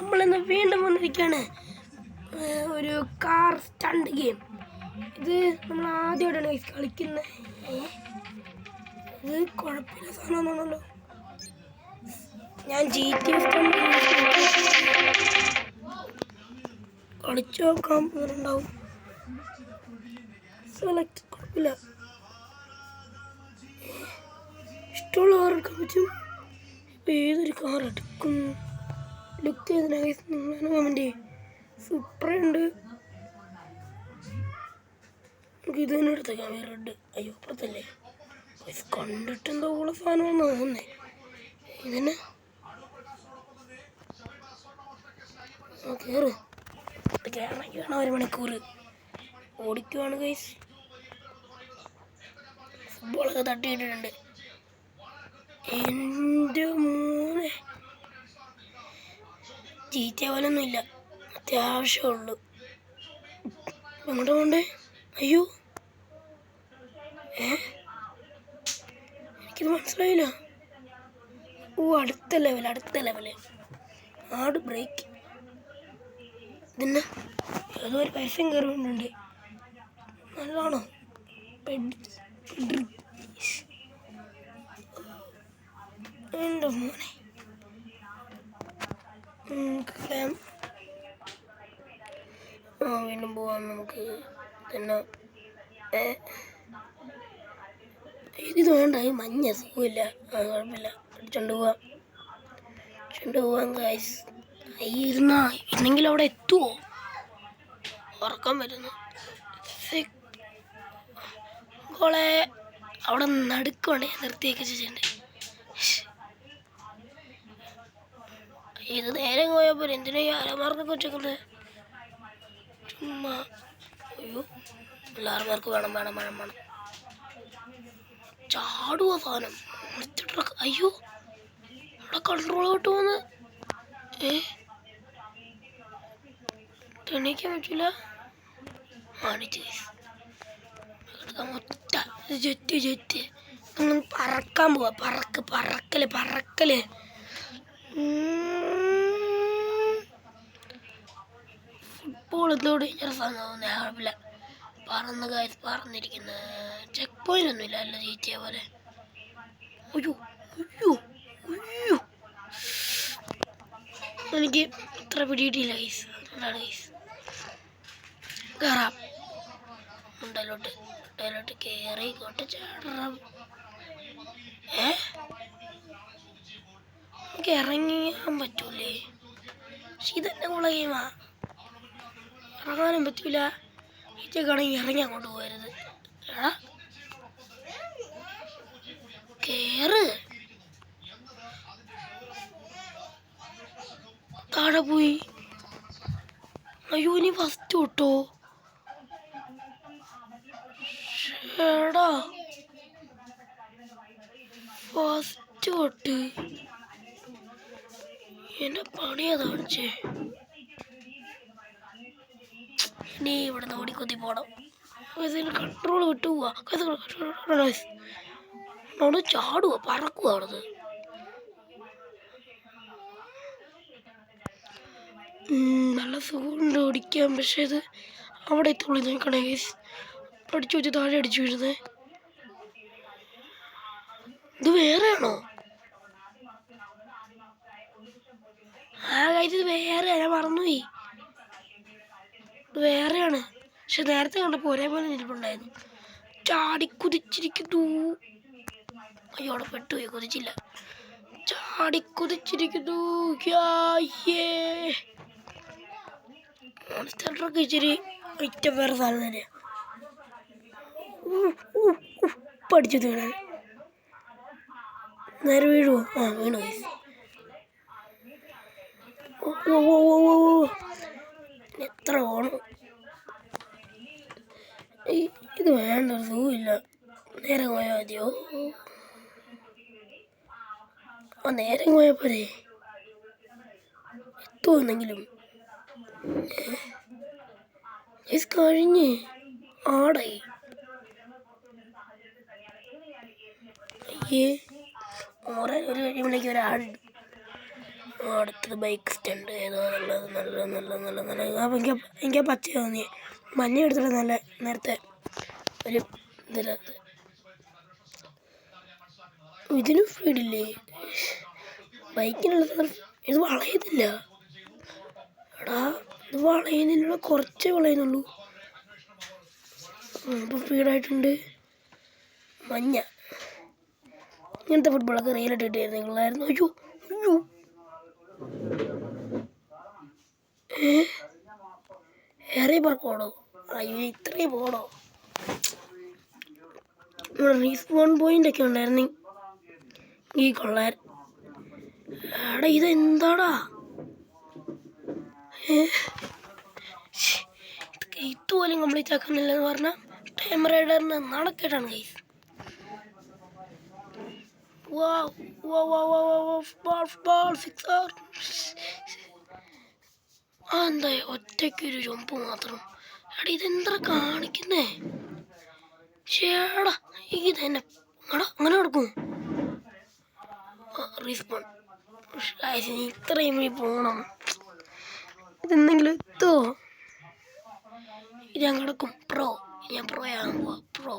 നമ്മളിന്ന് വീണ്ടും വന്നിരിക്കുകയാണ് ഒരു കാർ സ്റ്റണ്ട് ഗെയിം. ഇത് നമ്മൾ ആദ്യമായിട്ടാണ് കളിക്കുന്നത്. ഇത് കുഴപ്പമില്ല സാധനമാണല്ലോ. ഞാൻ GTA കളിച്ചു നോക്കാൻ പോകുന്നുണ്ടാവും. സെലക്ട് കുഴപ്പമില്ല, ഇഷ്ടമുള്ള കാർ എടുക്കാൻ പറ്റും. ഏതൊരു കാർ എടുക്കും? ലുക്ക് ചെയ്തതിനായി നിങ്ങളാണ് കമൻറ്റ് ചെയ്യും. സൂപ്പറുണ്ട്. നമുക്ക് ഇത് തന്നെ എടുത്തേക്കാം. റെഡ്. അയ്യോ അപ്പുറത്തല്ലേ, കണ്ടിട്ട് എന്തോ ഉള്ള സാധനമാണെന്ന് തോന്നുന്നേ. ഇതിന് കയറ് കയറണം. 1 മണിക്കൂർ ഓടിക്കുവാണ് ഗൈസ്. ഫുട്ബോളൊക്കെ തട്ടിയിട്ടിട്ടുണ്ട്. എൻ്റെ മോനെ, GTA പോലൊന്നും ഇല്ല, അത്യാവശ്യമുള്ളൂ. എങ്ങോട്ടാ പോണ്ടേ? അയ്യോ എനിക്കിത് മനസ്സിലായില്ല. അടുത്ത ലെവല് ആട് ബ്രേക്ക്. ഇതിന് ഏതോ ഒരു പൈസയും കയറുന്നുണ്ട്. നല്ലതാണോ? എൻ്റെ മോനെ, വീണ്ടും പോവാം നമുക്ക് തന്നെ. ഇത് വേണ്ട, ഈ മഞ്ഞ സുഖമില്ല. കുഴപ്പമില്ല, അടിച്ചോണ്ട് പോവാം ഗൈസ്. ഇന്നെങ്കിലും അവിടെ എത്തുമോ? ഉറക്കം വരുന്നു. ഗോളെ അവിടെ നടുക്കുണ്ട്, നിർത്തിയൊക്കെ ചെയ്യണ്ടേ. ഇത് നേരെ പോയപ്പോൾ എന്തിനാ ഈ അരമാർക്കൊക്കെ വെച്ചേക്കുന്നത്? ചുമ്മാ. അയ്യോ, എല്ലാവർക്കും വേണം. ചാടുക സാധനം. അയ്യോ, അവിടെ കൺട്രോൾ കിട്ടുമെന്ന് എണീക്കാൻ പറ്റില്ല. ജെറ്റ് നമ്മൾ പറക്കാൻ പോവാ. പറക്കല്. ഫുട്ബോൾ എന്തോ ഡേഞ്ചർ സാധനം. കുഴപ്പമില്ല, പറന്നിരിക്കുന്ന ചെക്ക് പോയിന്റ് ഒന്നുമില്ല. അല്ല GTA പോലെ. അയ്യോ എനിക്ക് അത്ര പിടിയിട്ടില്ല ഗൈസ്. അതുകൊണ്ടാണ് ഗൈസ്. കയറാം. മുണ്ടലോട്ട് കയറി ഇങ്ങോട്ട് ചാടണം. നമുക്ക് ഇറങ്ങിയാൻ പറ്റൂലേ? പക്ഷെ ഇതെന്നെ ഉള്ള ഗെയിമാ. ഇറങ്ങാനും പറ്റൂല. ഇതൊക്കെയാണെങ്കിൽ ഇറങ്ങി അങ്ങോട്ട് പോകരുത്. കേറ്. താഴെ പോയി. അയ്യോ, ഇനി ഫസ്റ്റ് തൊട്ടോ? ഷേടാ, ഫസ്റ്റ് തൊട്ട് എന്റെ പണിയാ കാണിച്ചേ. ഇനി ഇവിടെ നിന്ന് ഓടിക്കൊത്തി പോണം. കൺട്രോൾ വിട്ടു പോവാ. അവിടെ ചാടുക, പറക്കുക. അവിടുന്ന് നല്ല സുഖമുണ്ട് ഓടിക്കാൻ. പക്ഷെ ഇത് അവിടെ എത്തുള്ളൂ. നോക്കണേ ഗൈസ്, അടിച്ചു വെച്ച് താഴെ അടിച്ചു വീഴുന്നേ. ഇത് വേറെയാണോ? ഗൈസ്, ഇത് വേറെ. ഞാൻ മറന്നുപോയി. ഇത് വേറെയാണ്. പക്ഷെ നേരത്തെ കണ്ടപ്പോൾ ഒരേപോലെ നിൽപ്പുണ്ടായിരുന്നു. ചാടിക്കുതിച്ചിരിക്കുന്നു. അയ്യോ, അവിടെ പെട്ടുപോയി, കുതിച്ചില്ല. ചാടിക്കുതിച്ചിരിക്കുന്നു. മോൺസ്റ്ററൊക്കെ ഇച്ചിരി ഐറ്റം വേറെ സാധനം തന്നെയാണ്. പഠിച്ചത് വീണാൽ നേരെ വീഴുമോ? വീണു. എത്ര ഓണം. ഇത് വേണ്ട, സുഖമില്ല. നേരെ പോയാൽ മതിയോ? നേരെ പോയപ്പോഴേ എത്തുമെന്നെങ്കിലും. കഴിഞ്ഞ് ആടായി. അയ്യേ, ഒരു കഴിയുമ്പോഴേക്ക് ഒരാളുണ്ട്. അടുത്തത് ബൈക്ക് സ്റ്റണ്ട് ഏതോ നല്ലത് അപ്പം എനിക്ക് പച്ച തോന്നി. മഞ്ഞ എടുത്തിട്ട് നല്ല നേരത്തെ ഒരു ഇതിനകത്ത് ഇതിനും സ്പീഡില്ലേ ബൈക്കിനുള്ള. ഇത് വളയുന്നില്ല എടാ, ഇത് വളയുന്നില്ല, കുറച്ചേ വളയുന്നുള്ളൂ. ഇപ്പം സ്പീഡായിട്ടുണ്ട്. മഞ്ഞ ഇങ്ങനത്തെ ഫുട്ബോളൊക്കെ റിയലായിട്ട് കിട്ടിയായിരുന്നു. അയ്യോ അയ്യോ ഏറെ പറക്കോടോ. അയ്യോ ഇത്രയും പോടോ. ഇവിടെ റീസ്പോൺ പോയിന്റ് ഒക്കെ ഉണ്ടായിരുന്നു ഈ കൊള്ളാൻ. എടാ ഇതെന്താടാ ഇതുപോലും കംപ്ലീറ്റ് ആക്കുന്നില്ലെന്ന് പറഞ്ഞാൽ ടൈം റൈഡറിന് നടക്കേട്ടാണ് ഗൈസ്. എന്താ ഒറ്റയ്ക്കൊരു ചുമ്പ് മാത്രം. എടാ ഇതെന്താ കാണിക്കുന്നേ? ചേടാ ഇതെന്നെ എടാ അങ്ങനെ നടക്കും. റീസ്പോൺ ഇത്രയും പോണം. ഇതെന്തെങ്കിലും എത്തോ? ഇത് ഞാൻ കിടക്കും. ഞാൻ പ്രോയാകാൻ പോവാ. പ്രോ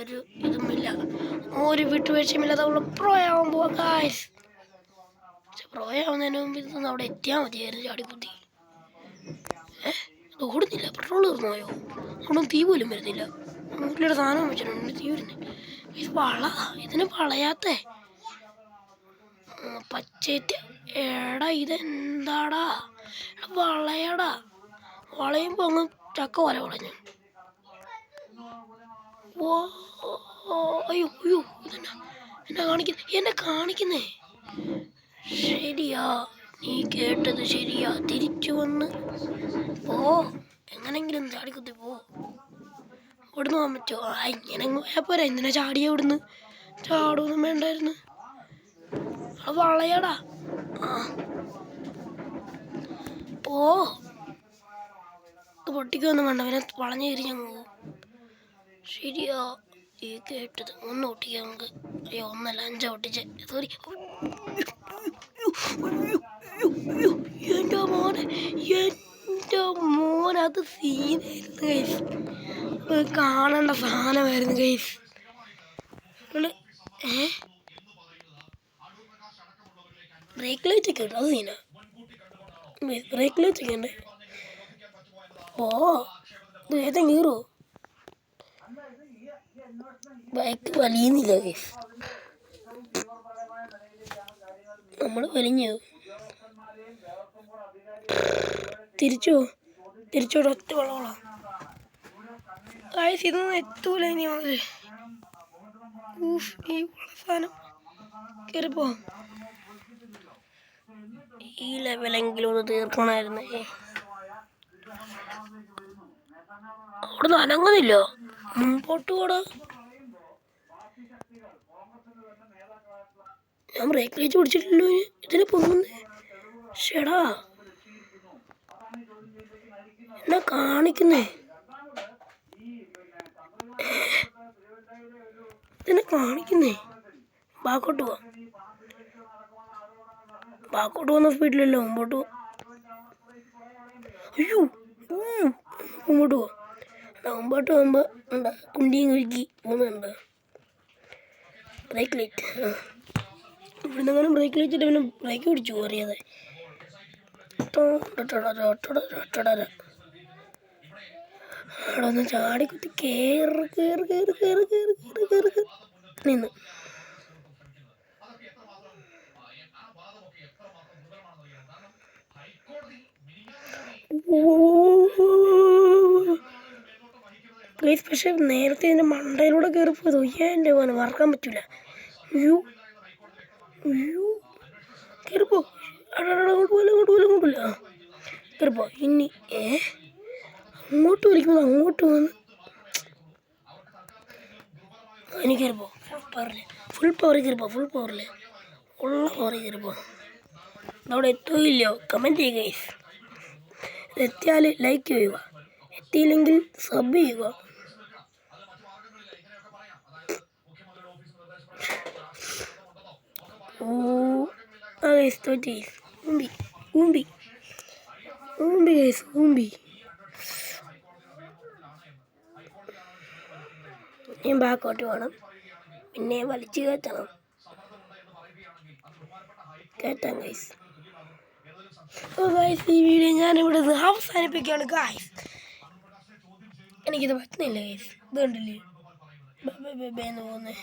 ഒരു ഇതുമില്ല, ഒരു വിട്ടുവീഴ്ചയുമില്ലാതെ അവള് പ്രോയാവാൻ പോവാ ഗായ്സ്. പക്ഷെ പ്രോയാവുന്നതിന് മുമ്പ് ഇതൊന്നും അവിടെ എത്തിയാൽ മതിയായിരുന്നു. ചാടിക്കുത്തി അത് ഓടുന്നില്ല. പെട്രോൾ തീർന്നുപോയോ? അവിടെ തീ പോലും വരുന്നില്ല. വീട്ടിലൊരു സാധനം വെച്ചിട്ടുണ്ട്, തീ വരുന്നില്ല. ഇത് ഇതിന് വളയാത്തേ പച്ചേറ്റ. എടാ ഇതെന്താടാ വളയടാ. വളയുമ്പോ അങ്ങ് ചക്ക പോലെ വളഞ്ഞു. അയ്യോ അയ്യോ എന്നെ കാണിക്കുന്നേ. ശരിയാ, നീ കേട്ടത് ശരിയാ. തിരിച്ചു വന്ന് പോ, എങ്ങനെങ്കിലും ചാടിക്കുത്തി പോ. ഇവിടുന്ന് പോകാൻ പറ്റുമോ? ഇങ്ങനെ പോയാ എന്തിനാ ചാടിയ ഇവിടുന്ന്? ചാടൊന്നും വേണ്ടായിരുന്നു. അത് വളയടാ. പോ, പൊട്ടിക്കൊന്നും വേണ്ട, പിന്നെ വളഞ്ഞു കയറി ഞങ്ങൾ പോകും. ശരിയാ, ഈ കേട്ടത്. ഒന്ന് പൊട്ടിക്കാം നമുക്ക്. അയ്യോ ഒന്നല്ല, 5 പൊട്ടിച്ച്. സോറി. എൻ്റെ മോൻ അത് സീനായിരുന്നു ഗൈസ്. കാണേണ്ട സാധനമായിരുന്നു ഗൈസ്. ബ്രേക്ക് ലൈറ്റ് ഒക്കെ ഉണ്ട്, അത് സീനാ. ബ്രേക്ക് ലൈറ്റ് ഒക്കെ ഉണ്ട്. ഇത് ഏതെങ്കിലും കീറോ? Bike വലിയുന്നില്ല guys. നമ്മൾ വലിഞ്ഞു. തിരിച്ചോട് ഒറ്റ വളവളാം ഗൈസ്. ഇതൊന്നും എത്തൂല ഇനി മുതൽ. ഈ സാധനം കയറിപ്പോ. ഈ ലെവലെങ്കിലും ഒന്ന് തീർക്കണമായിരുന്നേ. അവിടെ അനങ്ങുന്നില്ല. മുമ്പോട്ട് കൂടെ ഞാൻ ബ്രേക്ക് ലൈറ്റ് പിടിച്ചിട്ടില്ലോ. ഇതിനെ പോകുന്നേ. ഷെടാ എന്നാ കാണിക്കുന്നേ? ഇതിനെ കാണിക്കുന്നേ. ബാക്കോട്ട് പോവാ. ബാക്കോട്ട് പോകുന്ന സ്പീഡിലല്ലോ മുമ്പോട്ട് പോവാ. അയ്യോ മുമ്പോട്ട് പോവാ. മുമ്പോട്ട് പോകുമ്പോ എന്താ കുണ്ടിയും കുരുക്കി പോകുന്നുണ്ട്. ബ്രേക്ക് ലൈറ്റ് ഇവിടുന്ന് അങ്ങനെ ബ്രേക്ക് ലൈറ്റ് ഇട്ട് പിന്നെ ബ്രേക്ക് പിടിച്ചു അറിയാതെ. അവിടെ ഒന്ന് ചാടിക്കുത്തി നിന്ന്. പക്ഷെ നേരത്തെ ഇതിൻ്റെ മണ്ടയിലൂടെ കയറിപ്പോയത് ഒയ്യാൻ്റെ പോലെ മറക്കാൻ പറ്റൂല. അയ്യോ അയ്യോ കയറിപ്പോ. അങ്ങോട്ട് പോലെ കയറിപ്പോ. ഇനി അങ്ങോട്ട് വലിക്കുമ്പോൾ അങ്ങോട്ട് വന്ന് ഇനി കയറിപ്പോ. ഫുൾ പവറിൽ കയറിപ്പോ. ഉള്ള പവറിൽ കയറിപ്പോ. അവിടെ എത്തുകയില്ലയോ? കമൻറ്റ് ചെയ്യുക ഗൈസ്. എത്തിയാൽ ലൈക്ക് ചെയ്യുക, എത്തിയില്ലെങ്കിൽ സബ് ചെയ്യുക. ആ ഗൈസ് തോറ്റ് ഗൈസ്. ഊമ്പി ഊമ്പി ഊമ്പി ഗൈസ് ഊമ്പി. ഞാൻ ബാക്കോട്ട് പോകണം, പിന്നെ വലിച്ചു കയറ്റണം. കയറ്റാം ഗൈസ്. ഓ ഗൈസ്, ഈ വീഡിയോ ഞാനിവിടെ അവസാനിപ്പിക്കുകയാണ് ഗൈസ്. എനിക്കിത് പറ്റുന്നില്ല ഗൈസ്. ഇത് കണ്ടില്ലേ എന്ന് പോകുന്നത്.